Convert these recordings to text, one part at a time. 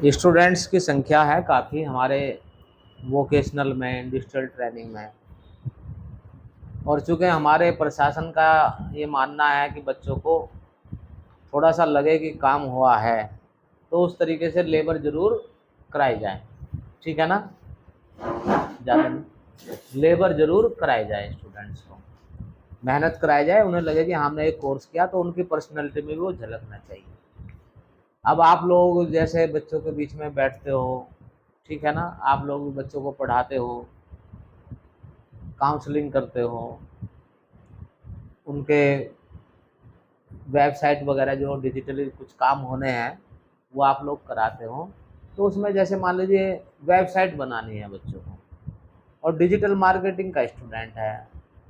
Students की संख्या है काफ़ी हमारे वोकेशनल में, डिजिटल ट्रेनिंग में। और चूँकि हमारे प्रशासन का ये मानना है कि बच्चों को थोड़ा सा लगे कि काम हुआ है, तो उस तरीके से लेबर ज़रूर कराई जाए। ठीक है ना? ज़्यादा नहीं, लेबर ज़रूर कराई जाए, स्टूडेंट्स को मेहनत कराई जाए, उन्हें लगे कि हमने एक कोर्स किया, तो उनकी पर्सनैलिटी में भी वो झलकना चाहिए। अब आप लोग जैसे बच्चों के बीच में बैठते हो, ठीक है ना, आप लोग बच्चों को पढ़ाते हो, काउंसलिंग करते हो, उनके वेबसाइट वगैरह जो डिजिटली कुछ काम होने हैं वो आप लोग कराते हो। तो उसमें जैसे मान लीजिए वेबसाइट बनानी है बच्चों को, और डिजिटल मार्केटिंग का स्टूडेंट है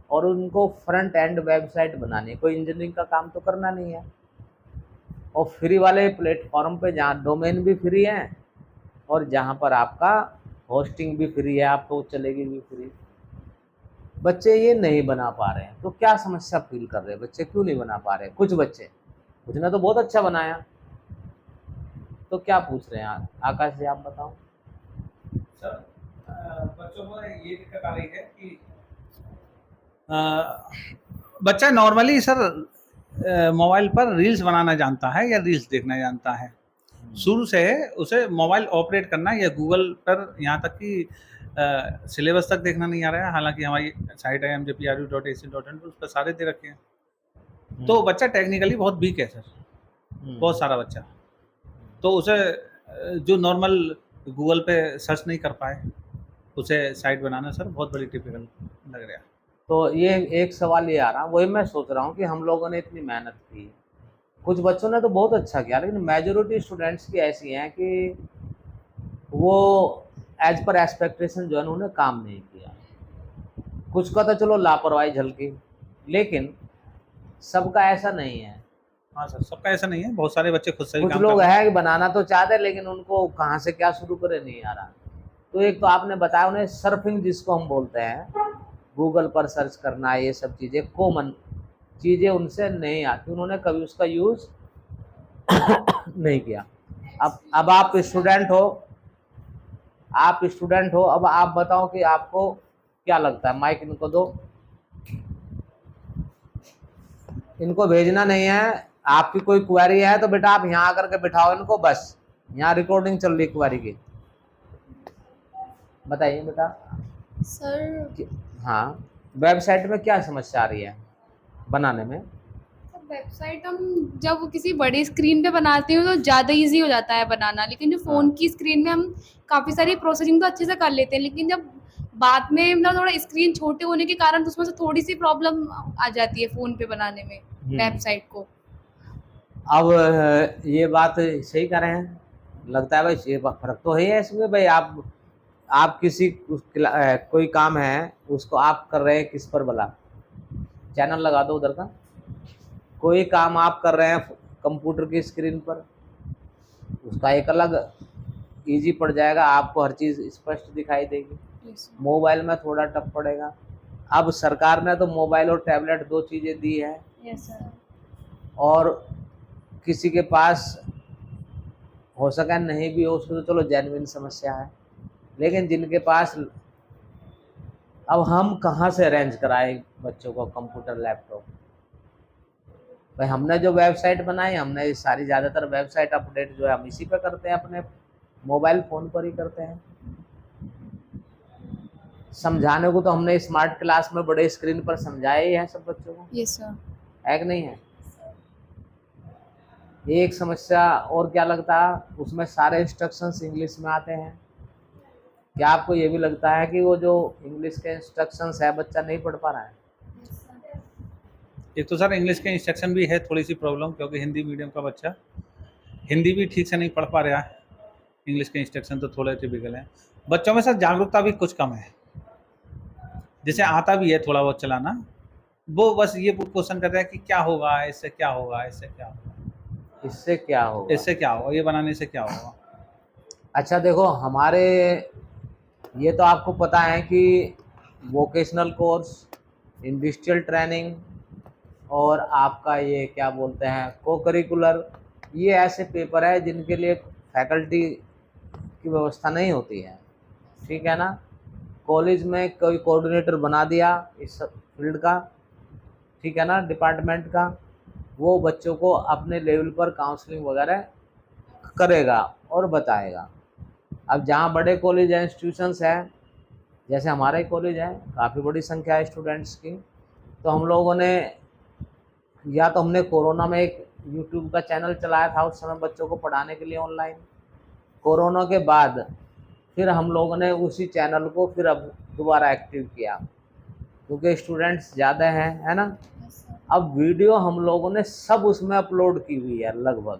और उनको फ्रंट एंड वेबसाइट बनानी है, कोई इंजीनियरिंग का काम तो करना नहीं है। और फ्री वाले प्लेटफॉर्म पे जहाँ डोमेन भी फ्री है और जहाँ पर आपका होस्टिंग भी फ्री है, आपको चलेगी भी फ्री। बच्चे ये नहीं बना पा रहे हैं, तो क्या समस्या फील कर रहे हैं बच्चे, क्यों नहीं बना पा रहे? कुछ बच्चे, कुछ ने तो बहुत अच्छा बनाया, तो क्या पूछ रहे हैं? आकाश जी आप बताओ। सर, बच्चों को ये दिक्कत आ रही है कि बच्चा नॉर्मली सर मोबाइल पर रील्स बनाना जानता है या रील्स देखना जानता है। शुरू से उसे मोबाइल ऑपरेट करना या गूगल पर यहाँ तक कि सिलेबस तक देखना नहीं आ रहा है। हालांकि हमारी साइट है mjpru.ac.in, उस पर सारे दे रखे हैं। तो बच्चा टेक्निकली बहुत वीक है सर, बहुत सारा बच्चा। तो उसे जो नॉर्मल गूगल पे सर्च नहीं कर पाए, उसे साइट बनाना सर बहुत बड़ी टिपिकल लग रहा है। तो ये एक सवाल ये आ रहा, वही मैं सोच रहा हूँ कि हम लोगों ने इतनी मेहनत की, कुछ बच्चों ने तो बहुत अच्छा किया, लेकिन मेजोरिटी स्टूडेंट्स की ऐसी हैं कि वो एज पर एक्सपेक्टेशन जो है उन्होंने काम नहीं किया। कुछ का तो चलो लापरवाही झलकी, लेकिन सबका ऐसा नहीं है। हाँ सर, सबका ऐसा नहीं है, बहुत सारे बच्चे खुद से भी कुछ काम कर लोग रहे हैं। हैं कि बनाना तो चाहते हैं, लेकिन उनको कहाँ से क्या शुरू करे नहीं आ रहा। तो एक तो आपने बताया उन्हें सर्फिंग जिसको हम बोलते हैं, गूगल पर सर्च करना, ये सब चीज़ें कॉमन चीज़ें उनसे नहीं आती, उन्होंने कभी उसका यूज़ नहीं किया। अब आप स्टूडेंट हो, अब आप बताओ कि आपको क्या लगता है? माइक इनको दो, इनको भेजना नहीं है। आपकी कोई क्वेरी है तो बेटा आप यहाँ आकर के बिठाओ इनको, बस यहाँ रिकॉर्डिंग चल रही क्वेरी की। बताइए बेटा। सर, हाँ, वेबसाइट में क्या समस्या आ रही है बनाने में? वेबसाइट हम जब किसी बड़ी स्क्रीन पे बनाते हो तो ज़्यादा इजी हो जाता है बनाना, लेकिन जो हाँ। फ़ोन की स्क्रीन में हम काफ़ी सारी प्रोसेसिंग तो अच्छे से कर लेते हैं, लेकिन जब बाद में मतलब थोड़ा स्क्रीन छोटे होने के कारण तो उसमें से थोड़ी सी प्रॉब्लम आ जाती है फ़ोन पे बनाने में वेबसाइट को। अब ये बात सही कह रहे हैं, लगता है भाई ये फर्क तो है ही है इसमें। भाई आप किसी कोई काम है उसको आप कर रहे हैं किस पर, भला चैनल लगा दो उधर का। कोई काम आप कर रहे हैं कंप्यूटर की स्क्रीन पर, उसका एक अलग इजी पड़ जाएगा, आपको हर चीज़ स्पष्ट दिखाई देगी। मोबाइल में थोड़ा टफ पड़ेगा। अब सरकार ने तो मोबाइल और टैबलेट दो चीज़ें दी है, यस सर। और किसी के पास हो सके नहीं भी हो, उसको तो चलो जेन्युइन समस्या है, लेकिन जिनके पास, अब हम कहाँ से अरेंज कराएं बच्चों को कंप्यूटर लैपटॉप? भाई हमने जो वेबसाइट बनाई, हमने सारी ज़्यादातर वेबसाइट अपडेट जो है हम इसी पे करते हैं, अपने मोबाइल फ़ोन पर ही करते हैं। समझाने को तो हमने स्मार्ट क्लास में बड़े स्क्रीन पर समझाया ही है सब बच्चों को, यस सर। है कि नहीं है? एक समस्या और क्या लगता है, उसमें सारे इंस्ट्रक्शंस इंग्लिश में आते हैं। क्या आपको ये भी लगता है कि वो जो इंग्लिश के इंस्ट्रक्शंस है बच्चा नहीं पढ़ पा रहा है? एक तो सर इंग्लिश के इंस्ट्रक्शन भी है थोड़ी सी प्रॉब्लम, क्योंकि हिंदी मीडियम का बच्चा हिंदी भी ठीक से नहीं पढ़ पा रहा है। इंग्लिश के इंस्ट्रक्शन तो थोड़े टिपिकल हैं। बच्चों में सर जागरूकता भी कुछ कम है। जिसे आता भी है थोड़ा बहुत चलाना, वो बस ये क्वेश्चन कर रहे हैं कि क्या होगा इससे, क्या होगा इससे, क्या होगा इससे क्या होगा? इससे, क्या होगा ये बनाने से, क्या होगा। अच्छा देखो, हमारे ये तो आपको पता है कि वोकेशनल कोर्स, इंडस्ट्रियल ट्रेनिंग, और आपका ये क्या बोलते हैं को करिकुलर, ये ऐसे पेपर है जिनके लिए फैकल्टी की व्यवस्था नहीं होती है, ठीक है ना। कॉलेज में कोई कोऑर्डिनेटर बना दिया इस फील्ड का, ठीक है ना, डिपार्टमेंट का, वो बच्चों को अपने लेवल पर काउंसलिंग वगैरह करेगा और बताएगा। अब जहाँ बड़े कॉलेज हैं, इंस्टीट्यूशंस हैं, जैसे हमारा ही कॉलेज है, काफ़ी बड़ी संख्या है स्टूडेंट्स की, तो हम लोगों ने या तो हमने कोरोना में एक यूट्यूब का चैनल चलाया था उस समय बच्चों को पढ़ाने के लिए ऑनलाइन। कोरोना के बाद फिर हम लोगों ने उसी चैनल को फिर अब दोबारा एक्टिव किया, क्योंकि स्टूडेंट्स ज़्यादा हैं, है ना। अब वीडियो हम लोगों ने सब उसमें अपलोड की हुई है लगभग।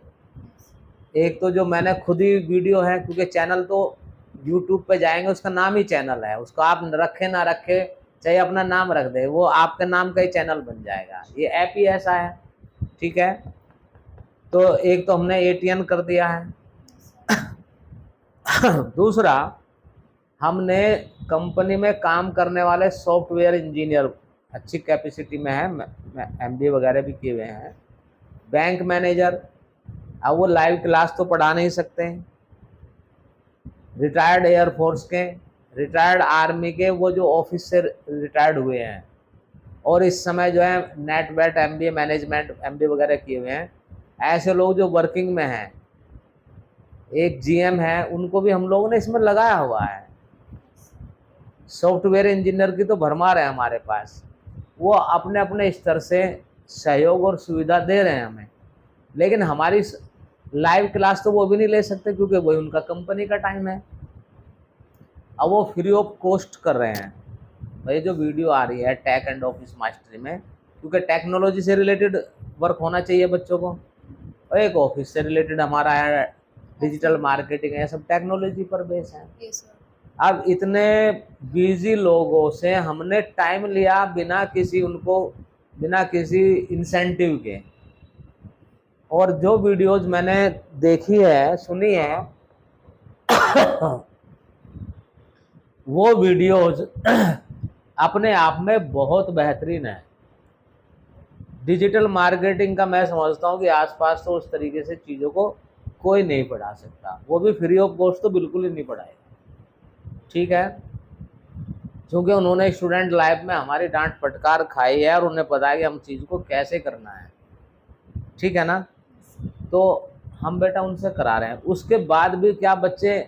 एक तो जो मैंने खुद ही वीडियो है, क्योंकि चैनल तो यूट्यूब पे जाएंगे, उसका नाम ही चैनल है, उसको आप रखे ना रखे, चाहे अपना नाम रख दे, वो आपके नाम का ही चैनल बन जाएगा। ये ऐप ही ऐसा है, ठीक है। तो एक तो हमने ATN कर दिया है। दूसरा, हमने कंपनी में काम करने वाले सॉफ्टवेयर इंजीनियर अच्छी कैपेसिटी में है, MBA वगैरह भी किए हुए हैं, बैंक मैनेजर, अब वो लाइव क्लास तो पढ़ा नहीं सकते हैं, रिटायर्ड एयरफोर्स के, रिटायर्ड आर्मी के, वो जो ऑफिस से रिटायर्ड हुए हैं और इस समय जो है net wait MBA management MBA वगैरह किए हुए हैं, ऐसे लोग जो वर्किंग में हैं, एक GM है, उनको भी हम लोगों ने इसमें लगाया हुआ है। सॉफ्टवेयर इंजीनियर की तो भरमार है हमारे पास, वो अपने अपने स्तर से सहयोग और सुविधा दे रहे हैं हमें, लेकिन हमारी लाइव क्लास तो वो भी नहीं ले सकते, क्योंकि वही उनका कंपनी का टाइम है। अब वो फ्री ऑफ कॉस्ट कर रहे हैं। भाई जो वीडियो आ रही है टेक एंड ऑफिस मास्टरी में, क्योंकि टेक्नोलॉजी से रिलेटेड वर्क होना चाहिए बच्चों को, और एक ऑफिस से रिलेटेड हमारा है, डिजिटल मार्केटिंग है, सब टेक्नोलॉजी पर बेस है। अब इतने बिजी लोगों से हमने टाइम लिया बिना किसी इंसेंटिव के, और जो वीडियोज मैंने देखी है, सुनी है, वो वीडियोज अपने आप में बहुत बेहतरीन है। डिजिटल मार्केटिंग का मैं समझता हूँ कि आसपास तो उस तरीके से चीज़ों को कोई नहीं पढ़ा सकता, वो भी फ्री ऑफ कॉस्ट तो बिल्कुल ही नहीं पढ़ाएगा, ठीक है। क्योंकि उन्होंने स्टूडेंट लाइफ में हमारी डांट फटकार खाई है और उन्हें पता है कि हम चीज़ को कैसे करना है, ठीक है ना। तो हम बेटा उनसे करा रहे हैं। उसके बाद भी क्या बच्चे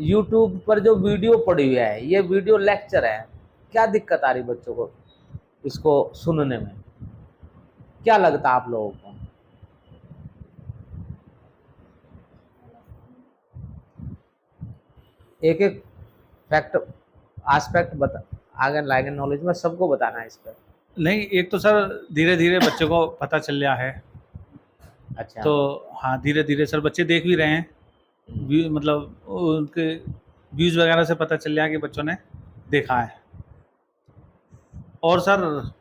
YouTube पर जो वीडियो पड़ी हुई है, ये वीडियो लेक्चर है, क्या दिक्कत आ रही बच्चों को इसको सुनने में? क्या लगता आप लोगों को? एक एक फैक्ट एस्पेक्ट बता, आगे लाइक नॉलेज में सबको बताना है इस पर। नहीं, एक तो सर धीरे धीरे बच्चों को पता चल गया है। अच्छा, तो हाँ, धीरे धीरे सर बच्चे देख भी रहे हैं, मतलब उनके व्यूज़ वगैरह से पता चल गया कि बच्चों ने देखा है। और सर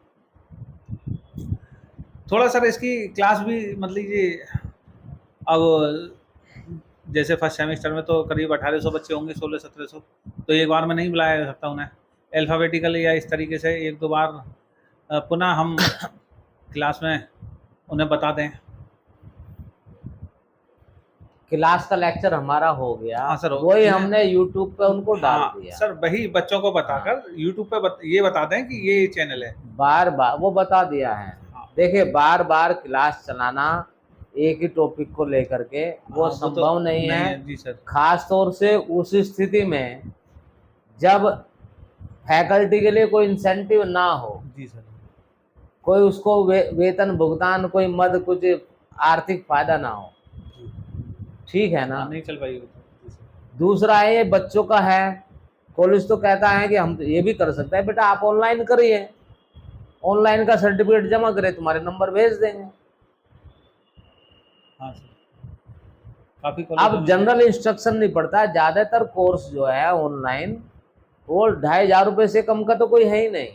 थोड़ा सर इसकी क्लास भी मतलब लीजिए, अब जैसे फर्स्ट सेमेस्टर में तो करीब 1800 बच्चे होंगे, 1600-1700, तो एक बार में नहीं बुलाया जा सकता उन्हें अल्फ़ाबेटिकल या इस तरीके से। एक दो बार पुनः हम क्लास में उन्हें बता दें। क्लास का लेक्चर हमारा हो गया। हाँ सर, वही हमने YouTube पे उनको डाल हाँ दिया। सर, वही बच्चों को बताकर यूट्यूब पे ये बता दें कि ये चैनल है। बार बार वो बता दिया है। हाँ। देखिए, बार बार क्लास चलाना एक ही टॉपिक को लेकर के वो हाँ, संभव नहीं है। जी सर। खास तौर से उस स्थिति में जब फैकल्टी के लिए कोई इंसेंटिव ना हो, जी सर। कोई उसको वेतन भुगतान, कोई मद, कुछ आर्थिक फायदा ना हो, ठीक है ना। नहीं चल पाएगी। दूसरा है ये बच्चों का है, कॉलेज तो कहता है कि हम ये भी कर सकते हैं, बेटा आप ऑनलाइन करिए, ऑनलाइन का सर्टिफिकेट जमा करें, तुम्हारे नंबर भेज देंगे। हाँ सर, काफ़ी अब जनरल इंस्ट्रक्शन नहीं पड़ता, ज़्यादातर कोर्स जो है ऑनलाइन वो 2500 रुपये से कम का तो कोई है ही नहीं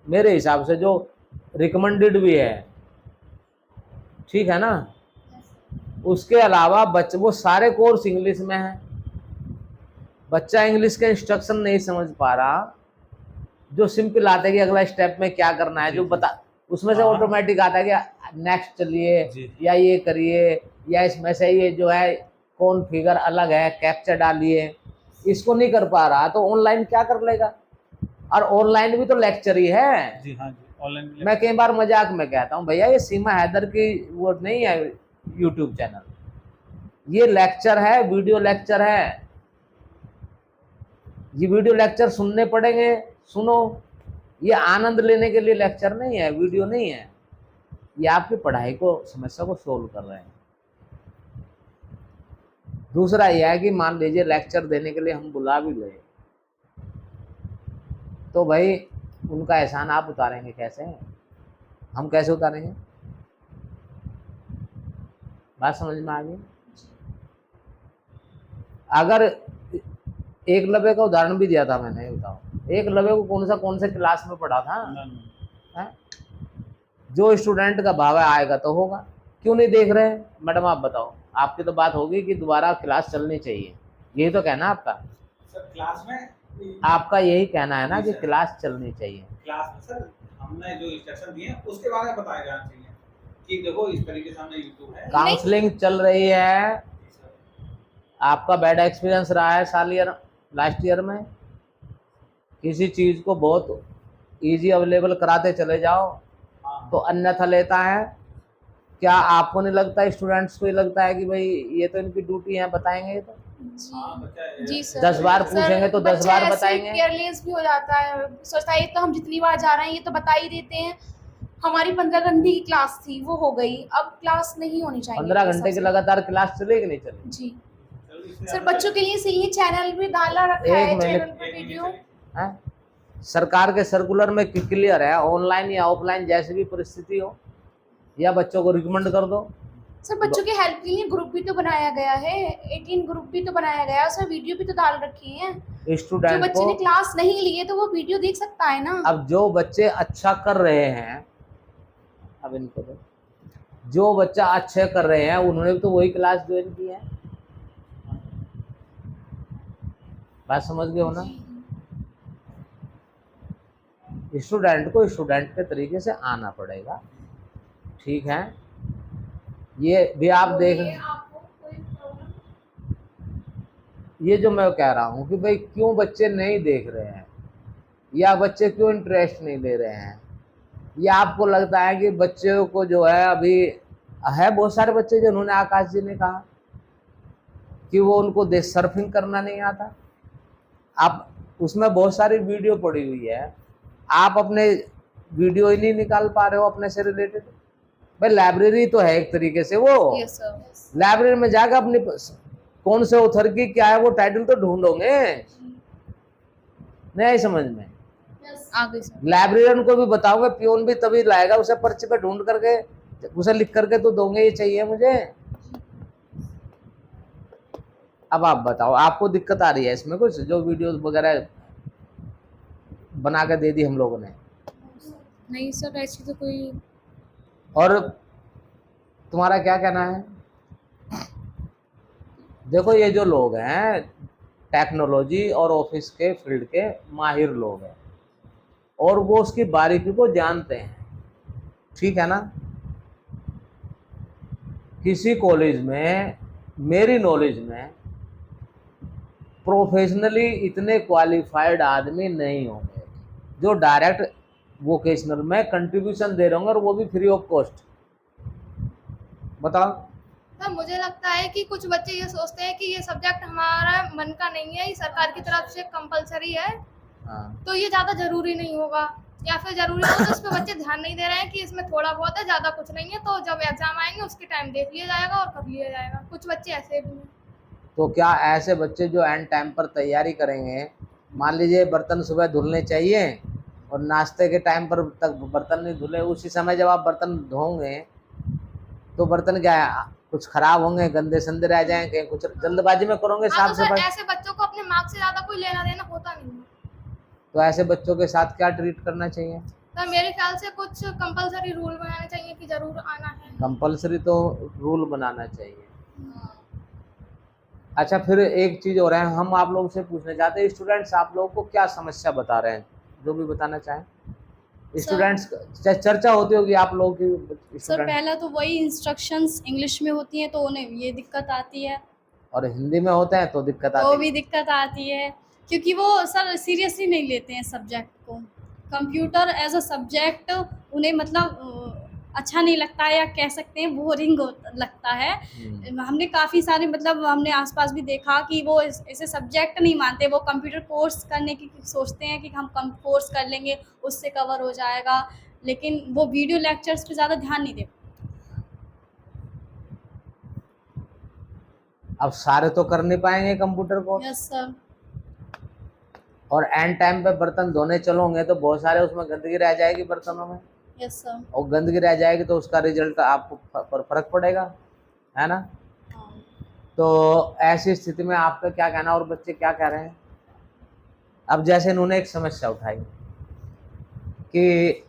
मेरे हिसाब से, जो रिकमेंडेड भी है, ठीक है ना। उसके अलावा बच्चे वो सारे कोर्स इंग्लिश में है, बच्चा इंग्लिश के इंस्ट्रक्शन नहीं समझ पा रहा, जो सिंपल आता है कि अगला स्टेप में क्या करना है, जो बता उसमें से ऑटोमेटिक आता है कि नेक्स्ट चलिए या ये करिए, या इसमें से ये जो है कौन फिगर अलग है, कैप्चा डालिए, इसको नहीं कर पा रहा तो ऑनलाइन क्या कर लेगा। और ऑनलाइन भी तो लेक्चर ही है। जी हाँ जी, ऑनलाइन मैं कई बार मजाक में कहता हूँ भैया ये सीमा हैदर की वो नहीं है यूट्यूब चैनल, ये लेक्चर है, वीडियो लेक्चर है। ये वीडियो लेक्चर सुनने पड़ेंगे, सुनो। ये आनंद लेने के लिए लेक्चर नहीं है, वीडियो नहीं है। ये आपकी पढ़ाई को, समस्या को सोल्व कर रहे हैं। दूसरा यह है कि मान लीजिए लेक्चर देने के लिए हम बुला भी गए तो भाई उनका एहसान आप उतारेंगे कैसे? हम कैसे उतारेंगे? बात समझ में आ गई? अगर एकलव्य का उदाहरण भी दिया था मैंने, बताओ एकलव्य को कौन से क्लास में पढ़ा था? है? जो स्टूडेंट का भाव आएगा तो होगा। क्यों नहीं देख रहे हैं? मैडम आप बताओ, आपकी तो बात होगी कि दोबारा क्लास चलनी चाहिए, यही तो कहना आपका। सर क्लास में आपका यही कहना है ना कि क्लास चलनी चाहिए। क्लास में सर हमने जो इंस्ट्रक्शन दिए उसके बारे में बताया जाना चाहिए कि देखो इस तरीके से हमने यूट्यूब है। काउंसलिंग चल रही है, आपका बैड एक्सपीरियंस रहा है लास्ट ईयर में, किसी चीज़ को बहुत इजी अवेलेबल कराते चले जाओ तो अन्यथा लेता है। क्या आपको नहीं लगता, स्टूडेंट्स को ही लगता है कि भाई ये तो इनकी ड्यूटी है, बताएंगे तो जी सर। 10 बार पूछेंगे तो 10 बार बताएंगे। केयरलेस भी हो जाता है, सोचता है तो हम जितनी बार जा रहे हैं ये तो बता ही देते हैं। हमारी 15 घंटे की क्लास थी, वो हो गई, अब क्लास नहीं होनी चाहिए। 15 घंटे की लगातार क्लास चलेगी नहीं चलेगी? जी सर, बच्चों के लिए सही है, चैनल भी डाला रखा है, चैनल पे वीडियो है। सरकार के सर्कुलर में क्लियर है, ऑनलाइन या ऑफलाइन जैसी भी परिस्थिति हो, या बच्चों को रिकमेंड कर दो। सर बच्चों के हेल्प के लिए ग्रुप भी तो बनाया गया है, 18 ग्रुप भी तो बनाया गया है, उसमें वीडियो भी तो डाल रखी है। जो स्टूडेंट बच्चे ने क्लास नहीं ली है तो वो वीडियो देख सकता है ना। अब जो बच्चे अच्छा कर रहे हैं, अब इनको तो जो बच्चा अच्छे कर रहे हैं उन्होंने भी तो वही क्लास ज्वाइन की है। बात समझ गए हो ना? स्टूडेंट को स्टूडेंट के तरीके से आना पड़ेगा, ठीक है? ये भी आप देख, ये जो मैं कह रहा हूँ कि भाई क्यों बच्चे नहीं देख रहे हैं या बच्चे क्यों इंटरेस्ट नहीं ले रहे हैं, या आपको लगता है कि बच्चों को जो है अभी है बहुत सारे बच्चे जिन्होंने आकाश जी ने कहा कि वो उनको सर्फिंग करना नहीं आता। आप उसमें बहुत सारी वीडियो पड़ी हुई है, आप अपने वीडियो ही नहीं निकाल पा रहे हो अपने से रिलेटेड। भाई लाइब्रेरी तो है एक तरीके से, वो लाइब्रेरी में जाकर अपनी कौन से ऑथर की क्या है वो टाइटल तो ढूंढोगे, नहीं समझ में लाइब्रेरियन को भी बताओगे, पियोन भी तभी लाएगा उसे पर्चे पे ढूंढ करके, उसे लिख करके तो दोगे ये चाहिए मुझे। अब आप बताओ, आपको दिक्कत आ रही है इसमें कुछ, जो वीडियो वगैरह बना के दे दी हम लोगों ने? नहीं सर, ऐसी तो कोई। और तुम्हारा क्या कहना है? देखो ये जो लोग हैं टेक्नोलॉजी और ऑफिस के फील्ड के माहिर लोग हैं और वो उसकी बारीकी को जानते हैं, ठीक है ना? किसी कॉलेज में मेरी नॉलेज में प्रोफेशनली इतने क्वालिफाइड आदमी नहीं होंगे जो डायरेक्ट वोकेशनल में कंट्रीब्यूशन दे रहे होंगे, और वो भी फ्री ऑफ कॉस्ट। बताओ। सर मुझे लगता है कि कुछ बच्चे ये सोचते हैं कि ये सब्जेक्ट हमारा मन का नहीं है, ये सरकार की तरफ से कंपलसरी है, तो ये ज़्यादा जरूरी नहीं होगा, या फिर जरूरी हो तो इस पर बच्चे ध्यान नहीं दे रहे हैं कि इसमें थोड़ा बहुत है, ज़्यादा कुछ नहीं है, तो जब एग्जाम आएंगे उसके टाइम देख लिया जाएगा और कर लिया जाएगा। कुछ बच्चे ऐसे भी हैं। तो क्या ऐसे बच्चे जो एंड टाइम पर तैयारी करेंगे, मान लीजिए बर्तन सुबह धुलने चाहिए और नाश्ते के टाइम पर तक बर्तन नहीं धुले, उसी समय जब आप बर्तन धोएंगे तो बर्तन क्या है, कुछ खराब होंगे, गंदे संदे रह जाएंगे, कुछ जल्दबाजी में करोगे साफ सफाई। ऐसे बच्चों को अपने मार्क्स से ज़्यादा कोई लेना देना होता नहीं है। तो ऐसे बच्चों के साथ क्या ट्रीट करना चाहिए? तो मेरे ख्याल से कुछ कंपलसरी रूल बनाने चाहिए कि जरूर आना है। कंपलसरी तो रूल बनाना चाहिए। अच्छा, फिर एक चीज़ और है, हम आप लोगों से पूछना चाहते हैं, स्टूडेंट्स आप लोगों को क्या समस्या बता रहे हैं, जो भी बताना चाहें। स्टूडेंट्स चर्चा होती होगी आप लोगों की। सर पहला तो वही इंस्ट्रक्शंस इंग्लिश में होती हैं तो उन्हें ये दिक्कत आती है, और हिंदी में होते हैं तो दिक्कत वो आती भी है। दिक्कत आती है, क्योंकि वो सर सीरियसली नहीं लेते हैं सब्जेक्ट को। कंप्यूटर एज अ सब्जेक्ट उन्हें मतलब अच्छा नहीं लगता है, या कह सकते हैं बोरिंग लगता है। हमने काफ़ी सारे मतलब हमने आसपास भी देखा कि वो इसे सब्जेक्ट नहीं मानते, वो कंप्यूटर कोर्स करने की सोचते हैं कि हम कम कोर्स कर लेंगे उससे कवर हो जाएगा, लेकिन वो वीडियो लेक्चर्स पे ज़्यादा ध्यान नहीं देते। अब सारे तो कर नहीं पाएंगे कंप्यूटर कोर्स, यस सर। और एंड टाइम पे बर्तन धोने चलोगे तो बहुत सारे उसमें गंदगी रह जाएगी बर्तनों में, यस सर। और गंदगी रह जाएगी तो उसका रिजल्ट आपको पर फर्क पड़ेगा, है ना। हाँ। तो ऐसी स्थिति में आपका क्या कहना, और बच्चे क्या कह रहे हैं। अब जैसे इन्होंने एक समस्या उठाई कि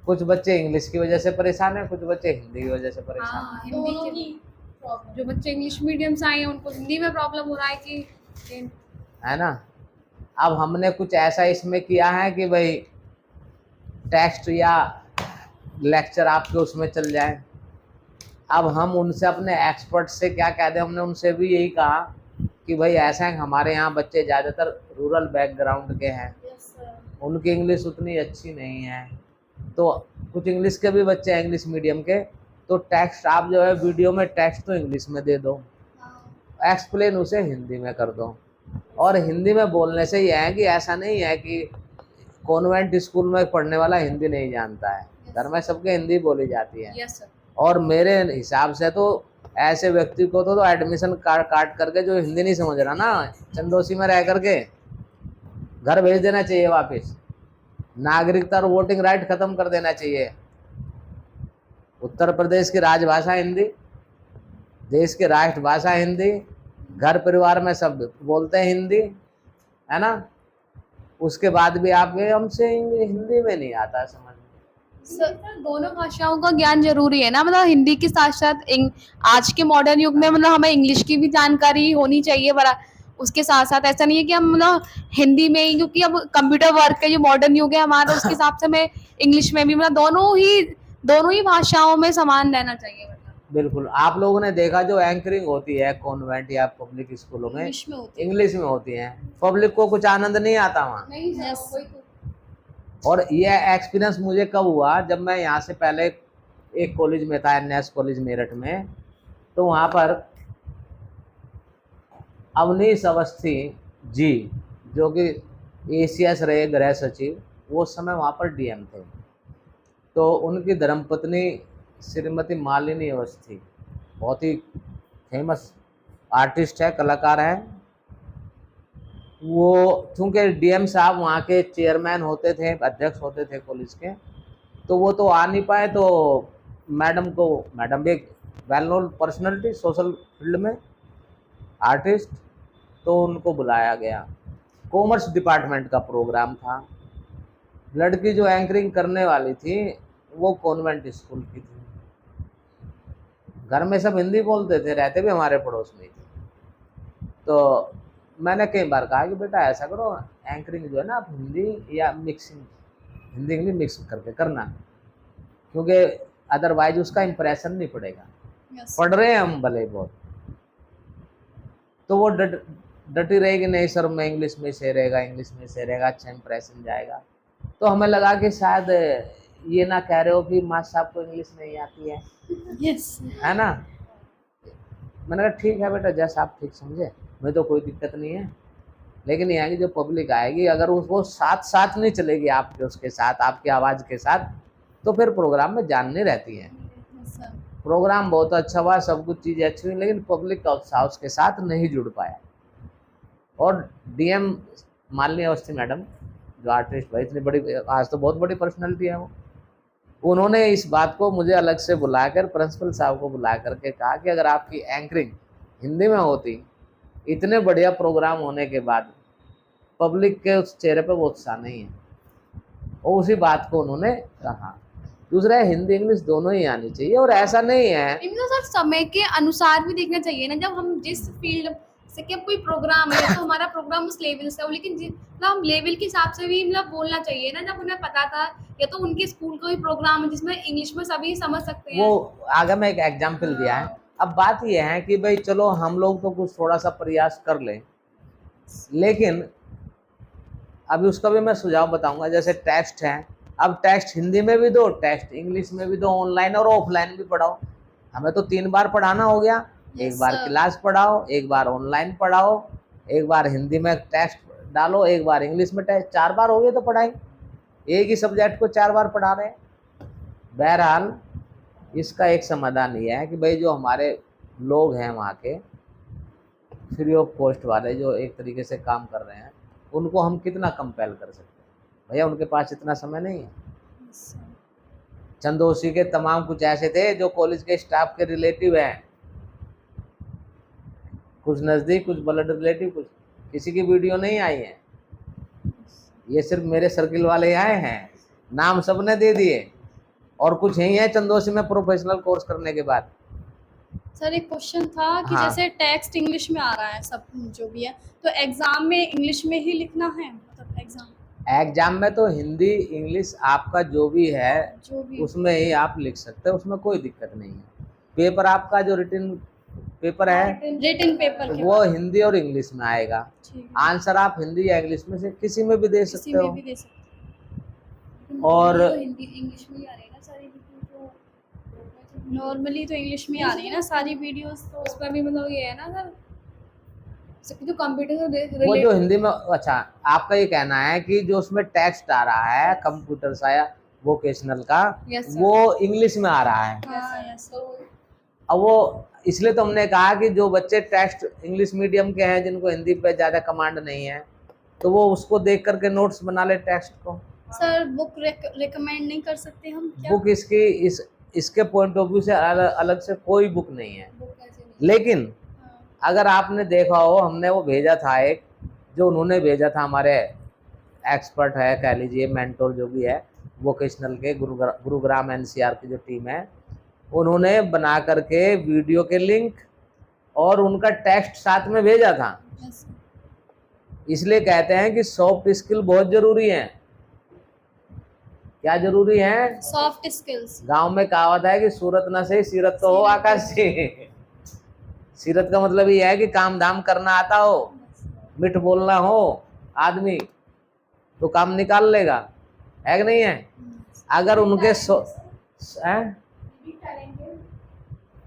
कुछ बच्चे इंग्लिश की वजह से परेशान हैं, कुछ बच्चे हिंदी की वजह से परेशान हैं। हाँ, दोनों हिंदी की के जो बच्चे इंग्लिश मीडियम से आए हैं उनको हिंदी में प्रॉब्लम हो रहा है कि है ना। अब हमने कुछ ऐसा इसमें किया है कि भाई टेक्स्ट या लेक्चर आपके उसमें चल जाए। अब हम उनसे अपने एक्सपर्ट से क्या कहते हैं, हमने उनसे भी यही कहा कि भाई ऐसा है, हमारे यहाँ बच्चे ज़्यादातर रूरल बैकग्राउंड के हैं, यस सर। उनकी इंग्लिश उतनी अच्छी नहीं है, तो कुछ इंग्लिश के भी बच्चे हैं इंग्लिश मीडियम के, तो टेक्स्ट आप जो है वीडियो में टेक्स्ट तो इंग्लिश में दे दो, एक्सप्लेन उसे हिंदी में कर दो। और हिंदी में बोलने से यह है कि ऐसा नहीं है कि कॉन्वेंट स्कूल में पढ़ने वाला हिंदी नहीं जानता है, घर में सबके हिंदी बोली जाती है। Yes sir. और मेरे हिसाब से तो ऐसे व्यक्ति को तो एडमिशन काट करके जो हिंदी नहीं समझ रहा ना, चंदोसी में रह करके घर भेज देना चाहिए वापस, नागरिकता और वोटिंग राइट खत्म कर देना चाहिए। उत्तर प्रदेश की राजभाषा हिंदी, देश की राष्ट्रभाषा हिंदी, घर परिवार में सब बोलते हैं हिंदी, है ना। उसके बाद भी आप हमसे हिंदी में नहीं आता समझ। सर दोनों भाषाओं का ज्ञान जरूरी है ना, मतलब हिंदी के साथ साथ आज के मॉडर्न युग में मतलब हमें इंग्लिश की भी जानकारी होनी चाहिए, बड़ा उसके साथ साथ ऐसा नहीं है कि हम मतलब हिंदी में ही, क्योंकि अब कंप्यूटर वर्क का जो मॉडर्न युग है हमारा, उसके हिसाब से हमें इंग्लिश में भी मतलब दोनों ही भाषाओं में समान रहना चाहिए। बिल्कुल, आप लोगों ने देखा जो एंकरिंग होती है कॉन्वेंट या पब्लिक स्कूलों में इंग्लिश में होती है। इंग्लिश में होती है, पब्लिक को कुछ आनंद नहीं आता वहाँ। नहीं Yes. वही तो। और ये एक्सपीरियंस मुझे कब हुआ, जब मैं यहाँ से पहले एक कॉलेज में था, एनएस कॉलेज मेरठ में, तो वहाँ पर अवनीश अवस्थी जी जो कि एसीएस रहे गृह सचिव, वो समय वहाँ पर डीएम थे, तो उनकी धर्मपत्नी श्रीमती मालिनी अवस्थी बहुत ही फेमस आर्टिस्ट है, कलाकार है। वो चूँकि डीएम साहब वहाँ के चेयरमैन होते थे, अध्यक्ष होते थे कॉलेज के, तो वो तो आ नहीं पाए, तो मैडम भी एक well known personality social field में आर्टिस्ट, तो उनको बुलाया गया। कॉमर्स डिपार्टमेंट का प्रोग्राम था, लड़की जो एंकरिंग करने वाली थी वो कॉन्वेंट स्कूल की थी, घर में सब हिंदी बोलते थे, रहते भी हमारे पड़ोस में थे। तो मैंने कई बार कहा कि बेटा ऐसा करो, एंकरिंग जो है ना आप हिंदी या मिक्सिंग, हिंदी इंग्लिश मिक्स करके करना, क्योंकि अदरवाइज उसका इम्प्रेशन नहीं पड़ेगा। Yes. पढ़ रहे हैं हम भले बहुत, तो वो डटी रहेगी, नहीं सर मैं इंग्लिश में से रहेगा, इंग्लिश में से रहेगा, अच्छा इम्प्रेशन जाएगा। तो हमें लगा कि शायद ये ना कह रहे हो कि माँ साहब को इंग्लिश नहीं आती है, Yes. है ना। मैंने कहा ठीक है बेटा, जैसा आप ठीक समझे, मुझे तो कोई दिक्कत नहीं है, लेकिन यहाँ की जो पब्लिक आएगी अगर उसको साथ साथ नहीं चलेगी आपके उसके साथ, आपकी आवाज़ के साथ, तो फिर प्रोग्राम में जान नहीं रहती है। Yes, sir. प्रोग्राम बहुत अच्छा हुआ, सब कुछ चीज़ें अच्छी हुई, लेकिन पब्लिक का उत्साह उसके साथ नहीं जुड़ पाया। और डीएम मालिनी अवस्थी मैडम जो आर्टिस्ट भाई, इतनी बड़ी, आज तो बहुत बड़ी पर्सनैलिटी है वो, उन्होंने इस बात को मुझे अलग से बुलाकर, प्रिंसिपल साहब को बुला करके कहा कि अगर आपकी एंकरिंग हिंदी में होती, इतने बढ़िया प्रोग्राम होने के बाद पब्लिक के उस चेहरे पे वो उत्साह नहीं है, और उसी बात को उन्होंने कहा। दूसरा है हिंदी इंग्लिश दोनों ही आनी चाहिए, और ऐसा नहीं है इनको सर समय के अनुसार भी देखना चाहिए ना, जब हम जिस फील्ड से क्या कोई प्रोग्राम है तो हमारा प्रोग्राम उस लेवल से हो, लेकिन मतलब हम लेवल के हिसाब से भी मतलब बोलना चाहिए ना। जब उन्हें पता था या तो उनके स्कूल का भी प्रोग्राम है जिसमें इंग्लिश में सभी समझ सकते हैं। वो आगे मैं एक एग्जाम्पल दिया है। अब बात यह है कि भाई चलो हम लोग तो कुछ थोड़ा सा प्रयास कर लें, लेकिन अभी उसका भी मैं सुझाव बताऊंगा। जैसे टेक्स्ट है, अब टेक्स्ट हिंदी में भी दो, टेक्स्ट इंग्लिश में भी दो, ऑनलाइन और ऑफलाइन भी पढ़ाओ। हमें तो 3 बार पढ़ाना हो गया, एक बार sir. क्लास पढ़ाओ, एक बार ऑनलाइन पढ़ाओ, एक बार हिंदी में टेक्स्ट डालो, एक बार इंग्लिश में टेक्स्ट, 4 बार हो गए तो पढ़ाई। एक ही सब्जेक्ट को 4 बार पढ़ा रहे हैं। बहरहाल इसका एक समाधान ये है कि भाई जो हमारे लोग हैं वहाँ के फ्री ऑफ कॉस्ट वाले जो एक तरीके से काम कर रहे हैं, उनको हम कितना कंपेल कर सकते हैं। भैया उनके पास इतना समय नहीं है। चंदोसी के तमाम कुछ ऐसे थे जो कॉलेज के स्टाफ के रिलेटिव हैं, कुछ नज़दीक, कुछ ब्लड रिलेटिव, कुछ किसी की वीडियो नहीं आई है। ये सिर्फ मेरे सर्किल वाले आए हैं, नाम सबने दे दिए, और कुछ यही है चंदोसी में प्रोफेशनल कोर्स करने के बाद। सर एक क्वेश्चन था कि हाँ। जैसे टेक्स्ट इंग्लिश में आ रहा है सब जो भी है, तो एग्जाम में इंग्लिश में ही लिखना है, मतलब एग्जाम में तो हिंदी इंग्लिश आपका जो भी है जो भी उसमें ही आप लिख सकते हैं, उसमें कोई दिक्कत नहीं है। पेपर आपका जो रिटन पेपर है रिटन पेपर के वो बाद, हिंदी और इंग्लिश में आएगा। ठीक है, आंसर आप हिंदी या इंग्लिश में से किसी में भी दे किसी सकते में हो। भी दे सकते हैं। और हिंदी इंग्लिश में ही आ रही है ना सारी वीडियो, तो नॉर्मली तो इंग्लिश में आ रही है ना सारी वीडियोस, तो उसमें भी मतलब ये है ना सर, जैसे जो कंप्यूटर से वो रिलेट जो हिंदी में, अच्छा आपका ये कहना है कि जो उसमें टेक्स्ट आ रहा है कंप्यूटर सा या वोकेशनल का, Yes, sir. वो इंग्लिश में आ रहा है। हाँ यस अब वो इसलिए तो हमने कहा कि जो बच्चे टेक्स्ट इंग्लिश मीडियम के हैं, जिनको हिंदी पे ज़्यादा कमांड नहीं है, तो वो उसको देख करके नोट्स बना ले टेक्स्ट को। सर बुक रिकमेंड नहीं कर सकते हम क्या? बुक इसकी इसके पॉइंट ऑफ व्यू से अलग से कोई बुक नहीं है। लेकिन अगर आपने देखा हो, हमने वो भेजा था एक, जो उन्होंने भेजा था, हमारे एक्सपर्ट है कह लीजिए, मेंटोर जो भी है वोकेशनल के, गुरुग्राम एनसीआर की जो टीम है, उन्होंने बना करके वीडियो के लिंक और उनका टेक्स्ट साथ में भेजा था। Yes. इसलिए कहते हैं कि सॉफ्ट स्किल बहुत जरूरी है। क्या जरूरी है? Soft skills. गांव में कहावत है कि सूरत न सही सीरत तो हो आकाश से। सीरत का मतलब ये है कि काम धाम करना आता हो, मिठ बोलना हो आदमी, तो काम निकाल लेगा, है कि नहीं है? अगर उनके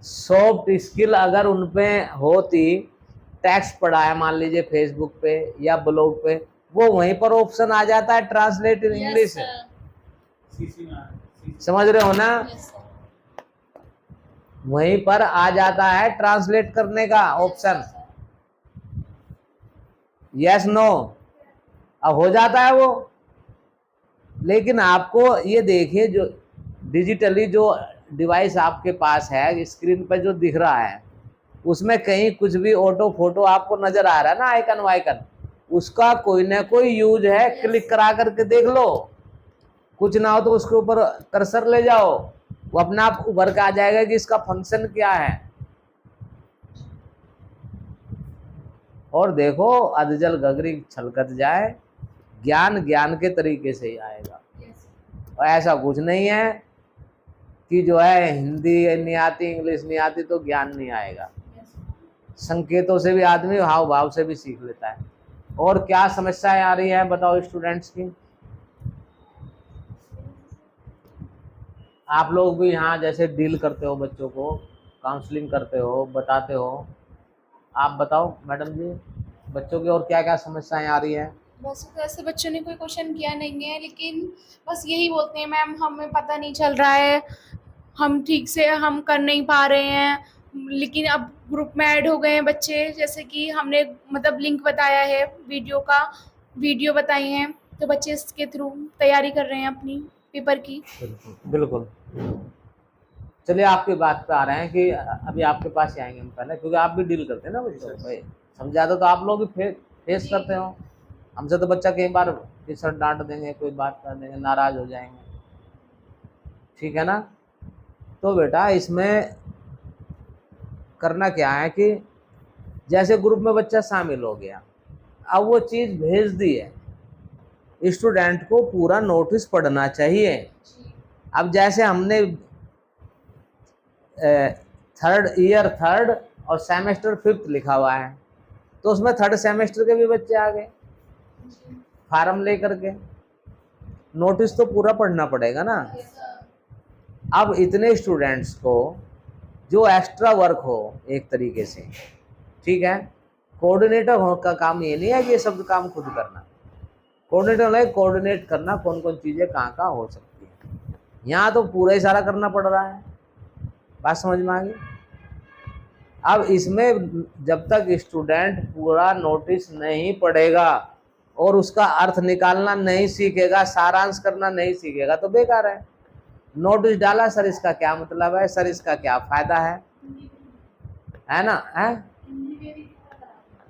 सॉफ्ट स्किल अगर उन पे होती, टेक्स्ट पढ़ा है मान लीजिए फेसबुक पे या ब्लॉग पे, वो वहीं पर ऑप्शन आ जाता है ट्रांसलेट इन इंग्लिश। समझ रहे हो ना? वहीं पर आ जाता है ट्रांसलेट करने का ऑप्शन, यस नो, अब हो जाता है वो। लेकिन आपको ये देखिए, जो डिजिटली जो डिवाइस आपके पास है, स्क्रीन पर जो दिख रहा है, उसमें कहीं कुछ भी ऑटो फोटो आपको नजर आ रहा है ना, आइकन वाइकन, उसका कोई ना कोई यूज है। क्लिक करा करके देख लो, कुछ ना हो तो उसके ऊपर कर्सर ले जाओ, वो अपने आप उभर के आ जाएगा कि इसका फंक्शन क्या है। और देखो, अधजल गगरी छलकत जाए, ज्ञान ज्ञान के तरीके से ही आएगा। और ऐसा कुछ नहीं है कि जो है हिंदी नहीं आती, इंग्लिश नहीं आती तो ज्ञान नहीं आएगा। संकेतों से भी आदमी हाव भाव से भी सीख लेता है। और क्या समस्याएं आ रही हैं बताओ स्टूडेंट्स की? आप लोग भी यहाँ जैसे डील करते हो, बच्चों को काउंसलिंग करते हो, बताते हो, आप बताओ मैडम जी, बच्चों की और क्या क्या समस्याएं आ रही हैं? बस वैसे बच्चों ने कोई क्वेश्चन किया नहीं है, लेकिन बस यही बोलते हैं मैम हमें पता नहीं चल रहा है, हम ठीक से हम कर नहीं पा रहे हैं। लेकिन अब ग्रुप में ऐड हो गए हैं बच्चे, जैसे कि हमने मतलब लिंक बताया है वीडियो का, वीडियो बताई हैं, तो बच्चे इसके थ्रू तैयारी कर रहे हैं अपनी पेपर की। बिल्कुल। चलिए आपकी बात पे आ रहे हैं कि अभी आपके पास ही आएंगे हम पहले, क्योंकि आप भी डील करते हैं ना बच्चों को, भाई समझाते तो आप लोग भी फेस करते हो। हमसे तो बच्चा कई बार टीचर डांट देंगे, कोई बात कर देंगे, नाराज हो जाएंगे, ठीक है ना? तो बेटा इसमें करना क्या है कि जैसे ग्रुप में बच्चा शामिल हो गया, अब वो चीज़ भेज दी है, स्टूडेंट को पूरा नोटिस पढ़ना चाहिए। अब जैसे हमने थर्ड और सेमेस्टर 5th लिखा हुआ है, तो उसमें 3rd सेमेस्टर के भी बच्चे आ गए फार्म लेकर के। नोटिस तो पूरा पढ़ना पड़ेगा ना। अब इतने स्टूडेंट्स को जो एक्स्ट्रा वर्क हो एक तरीके से, ठीक है, कोऑर्डिनेटर हो का काम ये नहीं है कि ये सब काम खुद करना। कोऑर्डिनेटर है कोऑर्डिनेट करना कौन कौन चीज़ें कहाँ हो सकती है। यहाँ तो पूरा ही सारा करना पड़ रहा है। बात समझ में आ गई। अब इसमें जब तक स्टूडेंट पूरा नोटिस नहीं पढ़ेगा और उसका अर्थ निकालना नहीं सीखेगा, सारांश करना नहीं सीखेगा, तो बेकार है। नोटिस डाला, सर इसका क्या मतलब है, सर इसका क्या फायदा है ना, है।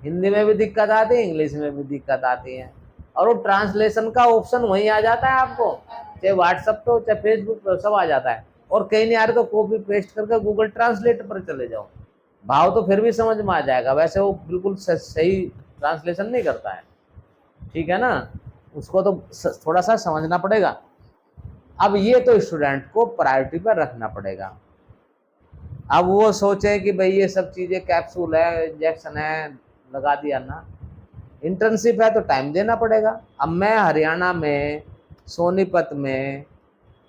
हिंदी में भी दिक्कत आती है, इंग्लिश में भी दिक्कत आती है, और वो ट्रांसलेशन का ऑप्शन वहीं आ जाता है आपको, चाहे व्हाट्सएप पे हो चाहे फेसबुक पे, सब आ जाता है। और कहीं नहीं आ रहे तो कॉपी पेस्ट करके गूगल ट्रांसलेट पर चले जाओ, भाव तो फिर भी समझ में आ जाएगा। वैसे वो बिल्कुल सही ट्रांसलेशन नहीं करता है, ठीक है ना, उसको तो थोड़ा सा समझना पड़ेगा। अब ये तो स्टूडेंट को प्रायोरिटी पर रखना पड़ेगा। अब वो सोचे कि भाई ये सब चीज़ें कैप्सूल है, इंजेक्शन है, लगा दिया ना। इंटर्नशिप है तो टाइम देना पड़ेगा। अब मैं हरियाणा में सोनीपत में